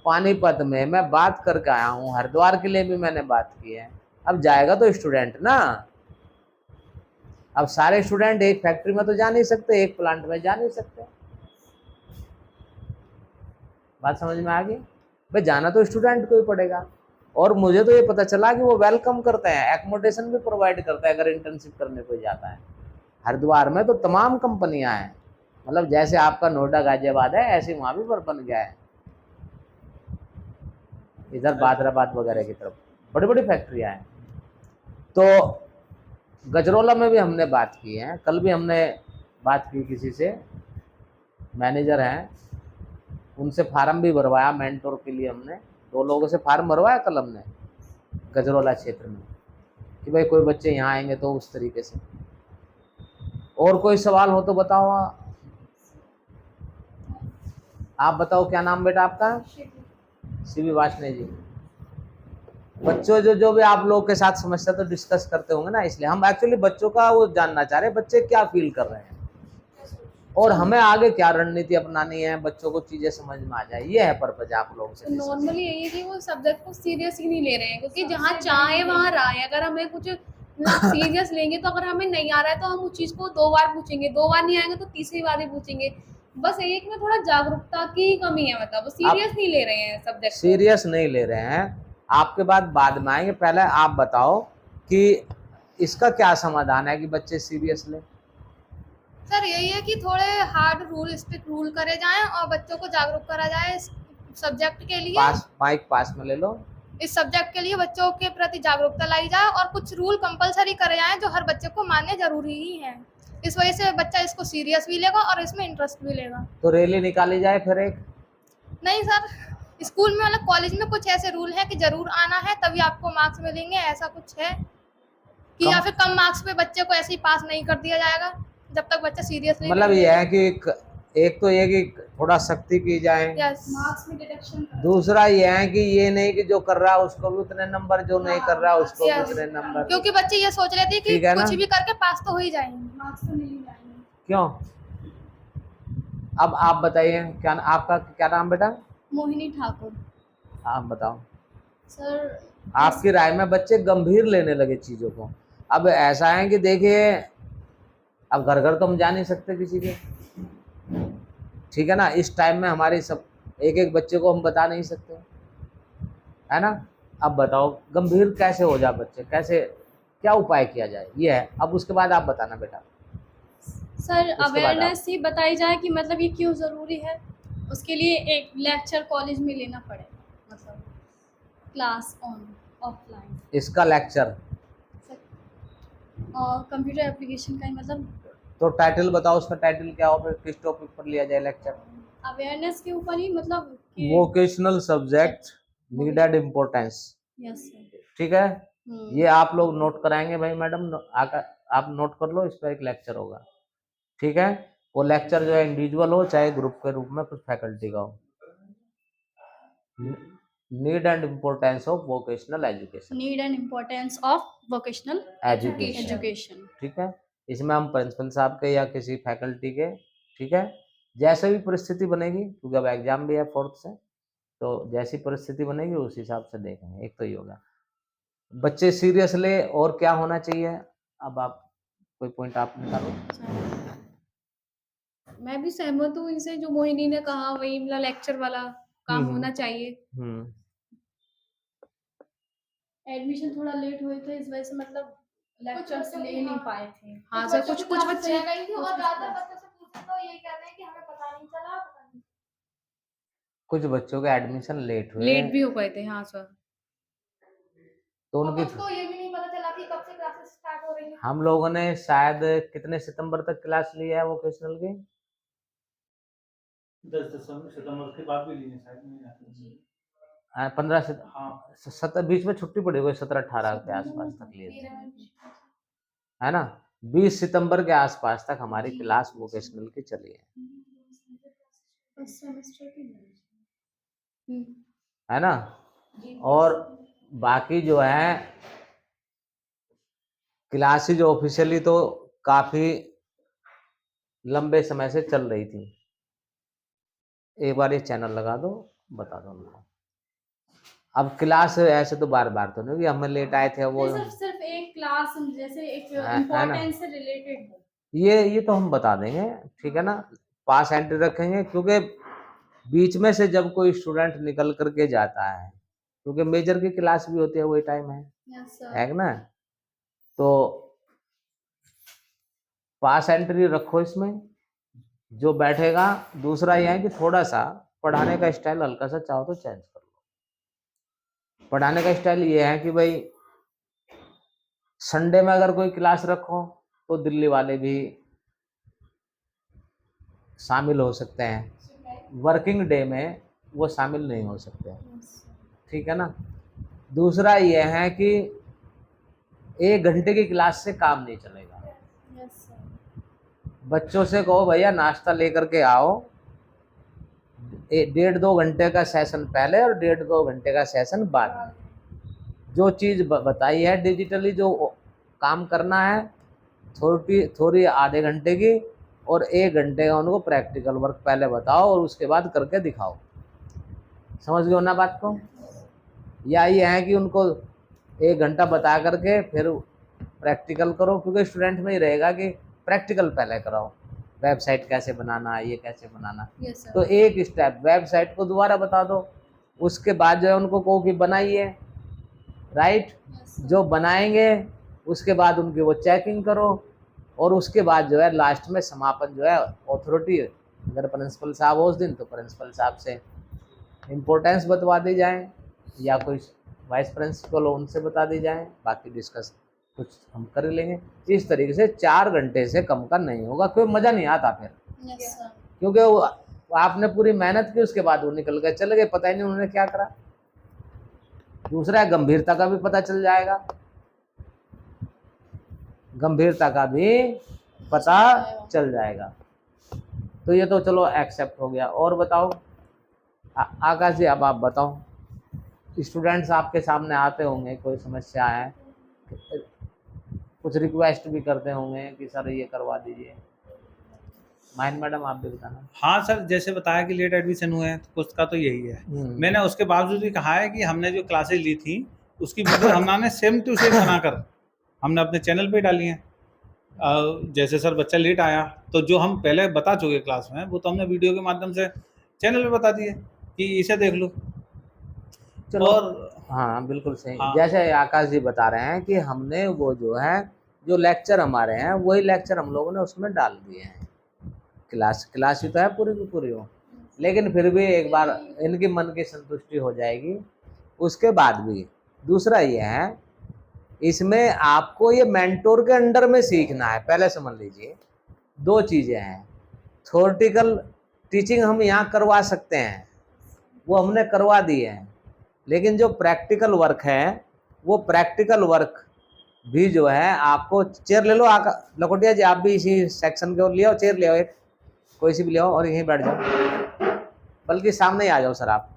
पानीपत में मैं बात करके आया हूँ, हरिद्वार के लिए भी मैंने बात की है। अब जाएगा तो स्टूडेंट ना। अब सारे स्टूडेंट एक फैक्ट्री में तो जा नहीं सकते, एक प्लांट में जा नहीं सकते। बात समझ में आ गई। भाई जाना तो स्टूडेंट को ही पड़ेगा। और मुझे तो ये पता चला कि वो वेलकम करते हैं, एकोमोडेशन भी प्रोवाइड करता है अगर इंटर्नशिप करने कोई जाता है। हरिद्वार में तो तमाम कंपनियां हैं, मतलब जैसे आपका नोएडा गाजियाबाद है ऐसे वहाँ भी बन गया है। इधर बादराबाद वगैरह की तरफ बड़ी बड़ी फैक्ट्रियां हैं। तो गजरौला में भी हमने बात की है, कल भी हमने बात की किसी से, मैनेजर हैं, उनसे फार्म भी भरवाया मेंटोर के लिए। हमने 2 लोगों से फार्म भरवाया कल हमने गजरौला क्षेत्र में, कि भाई कोई बच्चे यहाँ आएंगे तो उस तरीके से। और कोई सवाल हो तो बताओ। आप बताओ, क्या नाम बेटा आपका? शिवी वाशने जी। बच्चों जो भी आप लोग के साथ समस्या तो डिस्कस करते होंगे ना, इसलिए हम एक्चुअली बच्चों का वो जानना चाह रहे हैं, बच्चे क्या फील कर रहे हैं और हमें आगे क्या रणनीति अपनानी है, बच्चों को चीजें समझ में आ जाए। ये है पर्पज आप लोगों से। नॉर्मली यही है कि वो सब्जेक्ट को सीरियस ही नहीं ले रहे हैं, क्योंकि जहाँ चाहे वहाँ राय। अगर हमें कुछ सीरियस लेंगे तो अगर हमें नहीं आ रहा है तो हम उस चीज को 2 बार पूछेंगे, 2 बार नहीं आएंगे तो तीसरी बार ही पूछेंगे। बस एक में थोड़ा जागरूकता की कमी है, मतलब वो सीरियस नहीं ले रहे हैं सब्जेक्ट, सीरियस नहीं ले रहे हैं। आपके बाद में आएंगे, पहले आप बताओ कि इसका क्या समाधान है कि बच्चे सीरियस लें। सर यही है कि थोड़े हार्ड रूल, स्ट्रिक्ट रूल करे जाएं और बच्चों को जागरूक करा जाए इस सब्जेक्ट के लिए। माइक पास में ले लो। इस सब्जेक्ट के लिए बच्चों के प्रति जागरूकता लाई जाए और कुछ रूल कंपलसरी करे जाएं जो हर बच्चे को मानने जरूरी ही है। इस वजह से बच्चा इसको सीरियस भी लेगा और इसमें इंटरेस्ट भी लेगा। तो रैली निकाली जाए फिर एक। नहीं सर, स्कूल में मतलब कॉलेज में कुछ ऐसे रूल है कि जरूर आना है तभी आपको मार्क्स मिलेंगे, ऐसा कुछ है कि या फिर कम मार्क्स पे बच्चे को ऐसे ही पास नहीं कर दिया जाएगा जब तक बच्चा सीरियस नहीं। मतलब ये है कि एक तो ये कि थोड़ा सख्ती की जाए, मार्क्स में डिडक्शन। दूसरा ये है कि ये नहीं कि जो कर रहा है उसको भी उतने नंबर, जो नहीं कर रहा है उसको भी उतने नंबर, क्योंकि बच्चे ये सोच लेते हैं कि कुछ भी करके पास तो हो ही जाएंगे, मार्क्स तो मिल ही जाएंगे। क्यों? अब आप बताइए, क्या आपका क्या नाम बेटा? मोहिनी ठाकुर। आप बताओ सर आपकी राय में बच्चे गंभीर लेने लगे चीज़ों को। अब ऐसा है कि देखिए, अब घर घर तो हम जा नहीं सकते किसी के, ठीक है ना। इस टाइम में हमारी सब एक एक बच्चे को हम बता नहीं सकते, है ना। अब बताओ गंभीर कैसे हो जाए बच्चे, कैसे क्या उपाय किया जाए, ये है। अब उसके बाद आप बताना बेटा। सर अवेयरनेस ही बताई जाए कि मतलब ये क्यों ज़रूरी है, उसके लिए एक लेक्चर कॉलेज में लेना पड़ेगा, मतलब क्लास ऑफलाइन इसका लेक्चर और कंप्यूटर एप्लीकेशन का ही, मतलब तो टाइटल बताओ, उसका टाइटल क्या हो, किस टॉपिक पर लिया जाए लेक्चर? अवेयरनेस के ऊपर ही, मतलब vocational subject needed importance. Yes sir. ठीक है, ये आप लोग नोट कराएंगे भाई, मैडम आकर आप नोट कर लो, इस पर एक लेक्चर होगा, ठीक है। वो लेक्चर जो है इंडिविजुअल हो चाहे ग्रुप के रूप में कुछ फैकल्टी का हो। Need and importance of vocational education, need and importance of vocational education, education. ठीक है। इसमें हम प्रिंसिपल साहब के या किसी फैकल्टी के, ठीक है, जैसे भी परिस्थिति बनेगी, क्योंकि अब एग्जाम भी है 4th से, तो जैसी परिस्थिति बनेगी उस हिसाब से देखेंगे। एक तो ये होगा बच्चे सीरियस ले, और क्या होना चाहिए, अब आप कोई पॉइंट आप निकालो। मैं भी सहमत हूँ इनसे, जो मोहिनी ने कहा वही मतलब लेक्चर वाला काम होना चाहिए। एडमिशन थोड़ा लेट हुए थे, इस वजह से मतलब लेक्चर्स ले नहीं पाए थे। हाँ सर, कुछ बच्चे रह गई थी और ज्यादा बच्चों से पूछे तो ये कह रहे हैं कि हमें पता नहीं चला, पता नहीं। कुछ बच्चों के एडमिशन लेट हुए, लेट भी हो गए थे, हाँ सर। तो और उनकी कुछ को ये भी नहीं पता चला कि कब से क्लासेस स्टार्ट हो रही हैं। हम लोगों ने शायद कितने सितंबर तक क्लास ली है वोकेशनल की? 10 सितंबर के बाद भी ली है शायद, नहीं याद। 15 से, हाँ 17 बीच में छुट्टी पड़ी हुई, 17-18 के आसपास तक लिए थे, है ना। 20 सितंबर के आसपास तक हमारी क्लास वोकेशनल की चली है ना। और बाकी जो है क्लासेज ऑफिशियली तो काफी लंबे समय से चल रही थी। एक बार ये चैनल लगा दो, बता दो उनको। अब क्लास ऐसे तो बार बार तो नहीं, हमें लेट आए थे वो, सिर्फ एक क्लास जैसे एक है ना? इम्पोर्टेंस से रिलेटेड हो, ये तो हम बता देंगे, ठीक है ना। पास एंट्री रखेंगे, क्योंकि बीच में से जब कोई स्टूडेंट निकल करके जाता है, क्योंकि मेजर की क्लास भी होती है, वही टाइम है ना, तो पास एंट्री रखो इसमें जो बैठेगा। दूसरा यह है कि थोड़ा सा पढ़ाने का स्टाइल हल्का सा चाहो तो चेंज कर लो। पढ़ाने का स्टाइल ये है कि भाई संडे में अगर कोई क्लास रखो तो दिल्ली वाले भी शामिल हो सकते हैं, वर्किंग डे में वो शामिल नहीं हो सकते, ठीक है ना। दूसरा ये है कि 1 घंटे की क्लास से काम नहीं चलेगा। बच्चों से कहो भैया नाश्ता लेकर के आओ, 1.5-2 घंटे का सेशन पहले और 1.5-2 घंटे का सेशन बाद में। जो चीज़ बताई है डिजिटली जो काम करना है, थोड़ी आधे घंटे की और 1 घंटे का उनको प्रैक्टिकल वर्क पहले बताओ और उसके बाद करके दिखाओ। समझ गए ना बात को? या ये है कि उनको 1 घंटा बता करके फिर प्रैक्टिकल करो, क्योंकि स्टूडेंट में ही रहेगा कि प्रैक्टिकल पहले कराओ, वेबसाइट कैसे बनाना है, ये कैसे बनाना। तो एक स्टेप वेबसाइट को दोबारा बता दो, उसके बाद जो है उनको कहो कि बनाइए, राइट। जो बनाएंगे उसके बाद उनकी वो चेकिंग करो, और उसके बाद जो है लास्ट में समापन जो है अथॉरिटी, अगर प्रिंसिपल साहब हो उस दिन तो प्रिंसिपल साहब से इम्पोर्टेंस बतवा दी जाए, या कोई वाइस प्रिंसिपल हो उनसे बता दी जाए, बाकी डिस्कस कुछ हम कर लेंगे। इस तरीके से 4 घंटे से कम का नहीं होगा, कोई मज़ा नहीं आता फिर, क्योंकि वो आपने पूरी मेहनत की, उसके बाद वो निकल गए चले गए, पता ही नहीं उन्होंने क्या करा। दूसरा है गंभीरता का भी पता चल जाएगा, गंभीरता का भी पता चल जाएगा। तो ये तो चलो एक्सेप्ट हो गया। और बताओ आकाश जी, अब आप बताओ, स्टूडेंट्स आपके सामने आते होंगे, कोई समस्या है, कुछ रिक्वेस्ट भी करते होंगे कि सर ये करवा दीजिए। माहिन मैडम आप भी बताना। हाँ सर, जैसे बताया कि लेट एडमिशन हुए हैं तो उसका तो यही है। मैंने उसके बावजूद भी कहा है कि हमने जो क्लासेज ली थी उसकी वीडियो हमने सेम टू सेम बनाकर हमने अपने चैनल पे डाली हैं। जैसे सर बच्चा लेट आया तो जो हम पहले बता चुके क्लास में वो तो हमने वीडियो के माध्यम से चैनल पे बता दिए कि इसे देख लो। चलो, और हाँ बिल्कुल सही। हाँ। जैसे आकाश जी बता रहे हैं कि हमने वो जो है जो लेक्चर हमारे हैं वही लेक्चर हम लोगों ने उसमें डाल दिए हैं। क्लास ही तो है पूरी की पूरी हो, लेकिन फिर भी एक बार इनकी मन की संतुष्टि हो जाएगी उसके बाद भी। दूसरा ये है, इसमें आपको ये मेंटोर के अंडर में सीखना है, पहले समझ लीजिए। 2 चीज़ें हैं, थ्योरेटिकल टीचिंग हम यहाँ करवा सकते हैं, वो हमने करवा दी है, लेकिन जो प्रैक्टिकल वर्क है वो प्रैक्टिकल वर्क भी जो है आपको, चेयर ले लो लकोटिया जी, आप भी इसी सेक्शन के ले आओ, चेयर ले आओ, एक कोई सी भी ले आओ और यहीं बैठ जाओ, बल्कि सामने ही आ जाओ सर आप।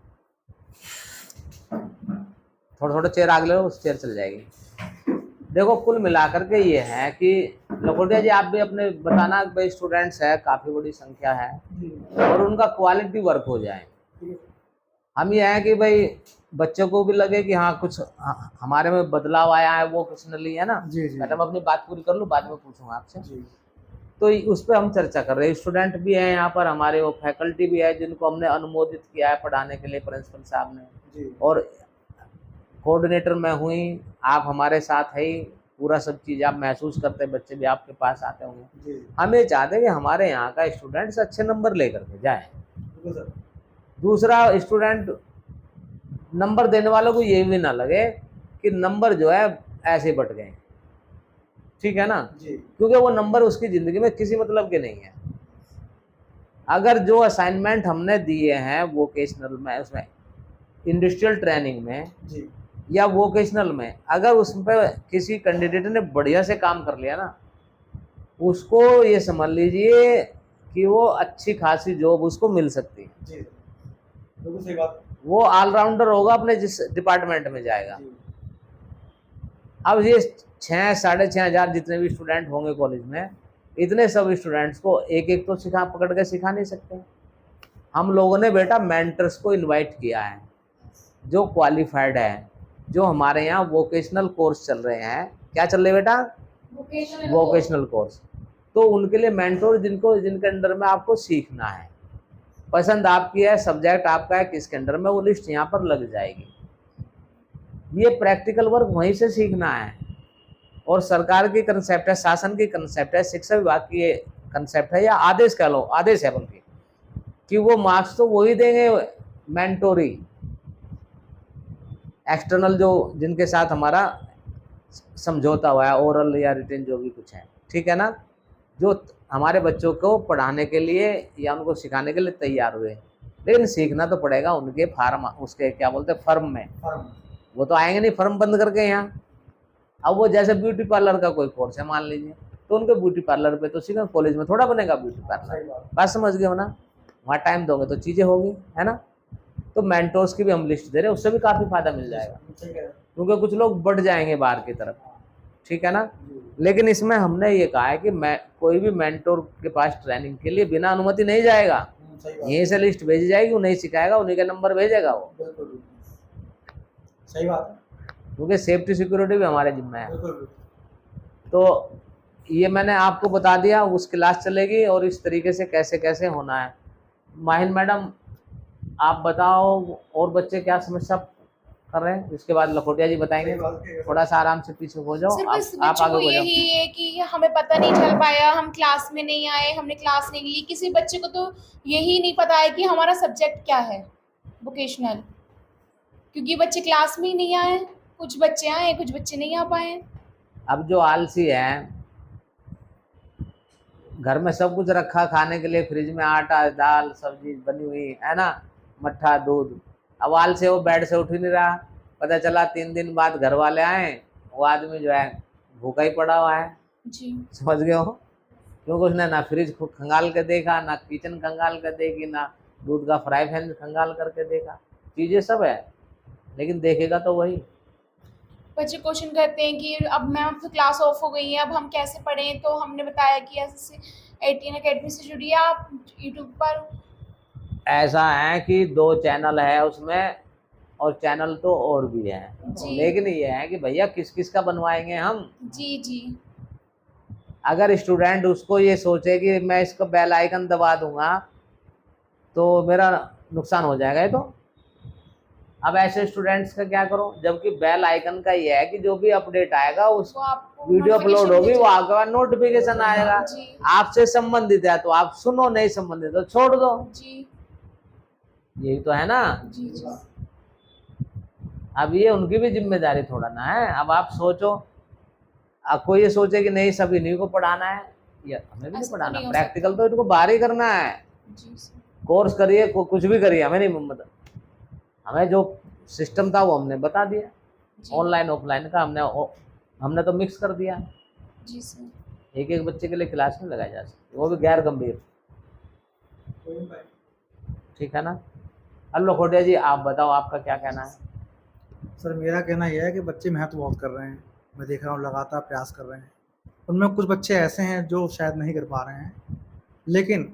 थोड़ा थोड़ा चेयर आगे ले लो, उस चेयर चल जाएगी। देखो कुल मिलाकर के ये है कि लखोटिया जी आप भी अपने बताना भाई स्टूडेंट्स है काफ़ी बड़ी संख्या है और उनका क्वालिटी वर्क हो जाए। हम ये है कि भाई बच्चों को भी लगे कि हाँ कुछ हमारे में बदलाव आया है, वो पर्सनली है ना। पहले मैं अपनी बात पूरी कर लूँ, बाद में पूछूंगा आपसे। तो उस पर हम चर्चा कर रहे हैं। स्टूडेंट भी हैं यहाँ पर हमारे, वो फैकल्टी भी है जिनको हमने अनुमोदित किया है पढ़ाने के लिए प्रिंसिपल साहब ने, और कोऑर्डिनेटर मैं हुई, आप हमारे साथ है ही, पूरा सब चीज़ आप महसूस करते हैं, बच्चे भी आपके पास आते होंगे। हम ये चाहते हैं कि हमारे यहाँ का स्टूडेंट्स अच्छे नंबर लेकर के जाए। दूसरा, स्टूडेंट नंबर देने वालों को ये भी ना लगे कि नंबर जो है ऐसे बट गए, ठीक है ना, क्योंकि वो नंबर उसकी ज़िंदगी में किसी मतलब के नहीं है। अगर जो असाइनमेंट हमने दिए हैं वोकेशनल में, उसमें इंडस्ट्रियल ट्रेनिंग में या वोकेशनल में, अगर उस पर किसी कैंडिडेट ने बढ़िया से काम कर लिया ना, उसको ये समझ लीजिए कि वो अच्छी खासी जॉब उसको मिल सकती है। बिल्कुल सही बात। वो ऑलराउंडर होगा, अपने जिस डिपार्टमेंट में जाएगा। अब ये 6,500 जितने भी स्टूडेंट होंगे कॉलेज में, इतने सब स्टूडेंट्स को एक एक तो पकड़ के सिखा नहीं सकते। हम लोगों ने बेटा मेंटर्स को इनवाइट किया है जो क्वालिफाइड है, जो हमारे यहाँ वोकेशनल कोर्स चल रहे हैं। क्या चल रहे बेटा? Vocational course. तो उनके लिए मेंटोर जिनके अंडर में आपको सीखना है, पसंद आपकी है, सब्जेक्ट आपका है, किसके अंडर में, वो लिस्ट यहाँ पर लग जाएगी। ये प्रैक्टिकल वर्क वहीं से सीखना है। और सरकार की कंसेप्ट है, शासन की कंसेप्ट है, शिक्षा विभाग की ये कंसेप्ट है, या आदेश कह लो, आदेश है बल्कि, कि वो मार्क्स तो वही देंगे मेंटोरी एक्सटर्नल, जो जिनके साथ हमारा समझौता हुआ है, ओरल या रिटन जो भी कुछ है, ठीक है ना, जो हमारे बच्चों को पढ़ाने के लिए या उनको सिखाने के लिए तैयार हुए। लेकिन सीखना तो पड़ेगा उनके फार्म, उसके क्या बोलते हैं, फर्म में। वो तो आएंगे नहीं फर्म बंद करके यहाँ। अब वो जैसे ब्यूटी पार्लर का कोई कोर्स है मान लीजिए, तो उनके ब्यूटी पार्लर पे तो सीखा, कॉलेज में थोड़ा बनेगा ब्यूटी पार्लर। बात समझ गए हो ना? वहाँ टाइम दोगे तो चीज़ें होगी, है ना। तो मेंटोर्स की भी हम लिस्ट दे रहे हैं, उससे भी काफ़ी फायदा मिल जाएगा, क्योंकि कुछ लोग बढ़ जाएंगे बाहर की तरफ, ठीक है ना। लेकिन इसमें हमने ये कहा है कि कोई भी मेंटोर के पास ट्रेनिंग के लिए बिना अनुमति नहीं जाएगा। यहीं से लिस्ट भेजी जाएगी, उन्हें सिखाएगा, उन्हीं के नंबर भेजेगा वो। सही बात है, क्योंकि सेफ्टी सिक्योरिटी भी हमारे जिम्मे है। तो ये मैंने आपको बता दिया, उस क्लास चलेगी और इस तरीके से कैसे कैसे होना है। माहिन मैडम आप बताओ और बच्चे क्या समस्या कर रहे हैं, इसके बाद लखोटिया जी बताएंगे। थोड़ा सा आराम से पीछे हो जाओ, आप आगे हो जाओ। यही है कि हमें पता नहीं चल पाया, हम क्लास में नहीं आए, हमने क्लास नहीं ली। किसी बच्चे को तो यही नहीं पता है कि हमारा सब्जेक्ट क्या है वोकेशनल, क्योंकि बच्चे क्लास में ही नहीं आए। कुछ बच्चे आए, कुछ बच्चे नहीं आ पाए। अब जो आलसी है, घर में सब कुछ रखा खाने के लिए, फ्रिज में आटा दाल सब्जी बनी हुई है ना, मट्ठा दूध, अब आलसी वो बेड से उठ ही नहीं रहा। पता चला 3 दिन बाद घर वाले आए, वो आदमी जो है भूखा ही पड़ा हुआ है जी, समझ गए हो। क्योंकि उसने ना फ्रिज खंगाल के देखा, ना किचन खंगाल के देखी, ना दूध का फ्राई पैन खंगाल करके देखा। चीज़ें सब है, लेकिन देखेगा तो वही। बच्चे क्वेश्चन करते हैं कि अब मैम तो क्लास ऑफ हो गई है, अब हम कैसे पढ़ें। तो हमने बताया कि ऐसे 18 अकेडमी से जुड़िए आप यूट्यूब पर। ऐसा है कि 2 चैनल है उसमें, और चैनल तो और भी हैं, लेकिन ये है कि भैया किस किस का बनवाएंगे हम। जी जी, अगर स्टूडेंट उसको ये सोचे कि मैं इसको बेल आइकन दबा दूंगा तो मेरा नुकसान हो जाएगा। ये तो अब ऐसे स्टूडेंट्स का क्या करो, जबकि बेल आइकन का ये है कि जो भी अपडेट आएगा, उस वो आपको वीडियो अपलोड होगी, वो notification आपके नोटिफिकेशन आएगा। जी। आपसे संबंधित है तो आप सुनो, नहीं संबंधित तो छोड़ दो। जी यही तो है ना। जी जी, अब ये उनकी भी जिम्मेदारी थोड़ा ना है। अब आप सोचो, अब कोई ये सोचे कि नहीं सभी इन्हीं को पढ़ाना है, या हमें भी नहीं ऐसा तो पढ़ाना, नहीं हो प्रैक्टिकल तो इनको बाहर ही करना है। जी सर। कोर्स करिए, कुछ भी करिए, हमें नहीं मतलब, हमें जो सिस्टम था वो हमने बता दिया। जी। ऑनलाइन ऑफलाइन का हमने तो मिक्स कर दिया। जी सर। एक एक बच्चे के लिए क्लास में लगाई जा सकती, वो भी गैर गंभीर, ठीक है ना। अब लखोटिया जी आप बताओ, आपका क्या कहना है। सर मेरा कहना यह है कि बच्चे मेहनत बहुत कर रहे हैं, मैं देख रहा हूँ लगातार प्रयास कर रहे हैं। उनमें कुछ बच्चे ऐसे हैं जो शायद नहीं कर पा रहे हैं, लेकिन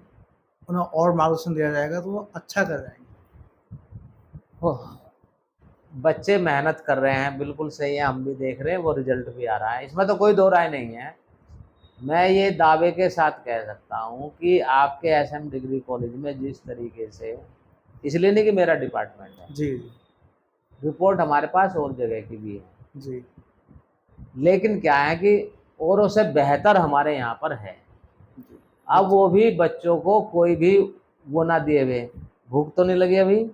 उन्हें और मार्गदर्शन दिया जाएगा तो वो अच्छा कर जाएंगे। ओह, बच्चे मेहनत कर रहे हैं, बिल्कुल सही है, हम भी देख रहे हैं, वो रिजल्ट भी आ रहा है, इसमें तो कोई दो राय नहीं है। मैं ये दावे के साथ कह सकता हूँ कि आपके एसएम डिग्री कॉलेज में जिस तरीके से, इसलिए नहीं कि मेरा डिपार्टमेंट है, जी रिपोर्ट हमारे पास और जगह की भी है, जी लेकिन क्या है कि औरों से बेहतर हमारे यहाँ पर है। अब वो भी बच्चों को कोई भी वो ना दिए हुए, भूख तो नहीं लगी अभी,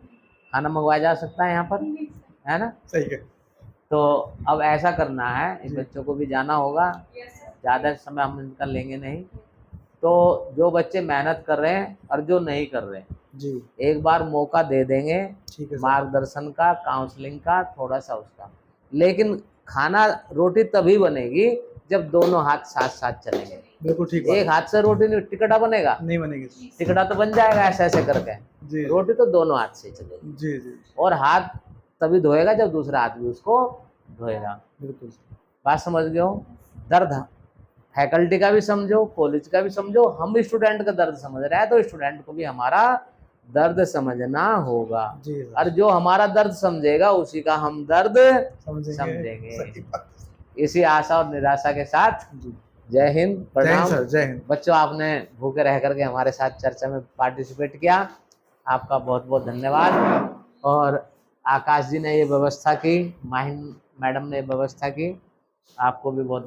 खाना मंगवाया जा सकता है यहाँ पर, है ना। सही है। तो अब ऐसा करना है, इन जी। बच्चों को भी जाना होगा, ज़्यादा समय हम इनका लेंगे नहीं। तो जो बच्चे मेहनत कर रहे हैं और जो नहीं कर रहे हैं, जी एक बार मौका दे देंगे ठीक है सर। मार्गदर्शन का, काउंसलिंग का, थोड़ा सा उसका। लेकिन खाना रोटी तभी बनेगी जब दोनों हाथ साथ साथ चलेंगे। बिल्कुल ठीक बात एक हाथ से रोटी नहीं, टिकटा बनेगा, नहीं बनेगी सर। टिकटा तो बन जाएगा ऐसे ऐसे करके, जी रोटी तो दोनों हाथ से चलेगी। जी जी और हाथ तभी धोएगा जब दूसरा हाथ भी उसको धोएगा। बिल्कुल। बात समझ गए हो। दर्द फैकल्टी का भी समझो, कॉलेज का भी समझो, हम स्टूडेंट का दर्द समझ रहे हैं तो स्टूडेंट को भी हमारा दर्द समझना होगा, जी सर। और जो हमारा दर्द समझेगा उसी का हम दर्द समझेंगे। समझेंगे। सही बात। इसी आशा और निराशा के साथ जी जय हिंद, जय हिंद प्रणाम। सर, जय हिंद। बच्चों, आपने भूखे रह करके हमारे साथ चर्चा में पार्टिसिपेट किया, आपका बहुत बहुत धन्यवाद। और आकाश जी ने ये व्यवस्था की, माहिन मैडम ने व्यवस्था की, आपको भी बहुत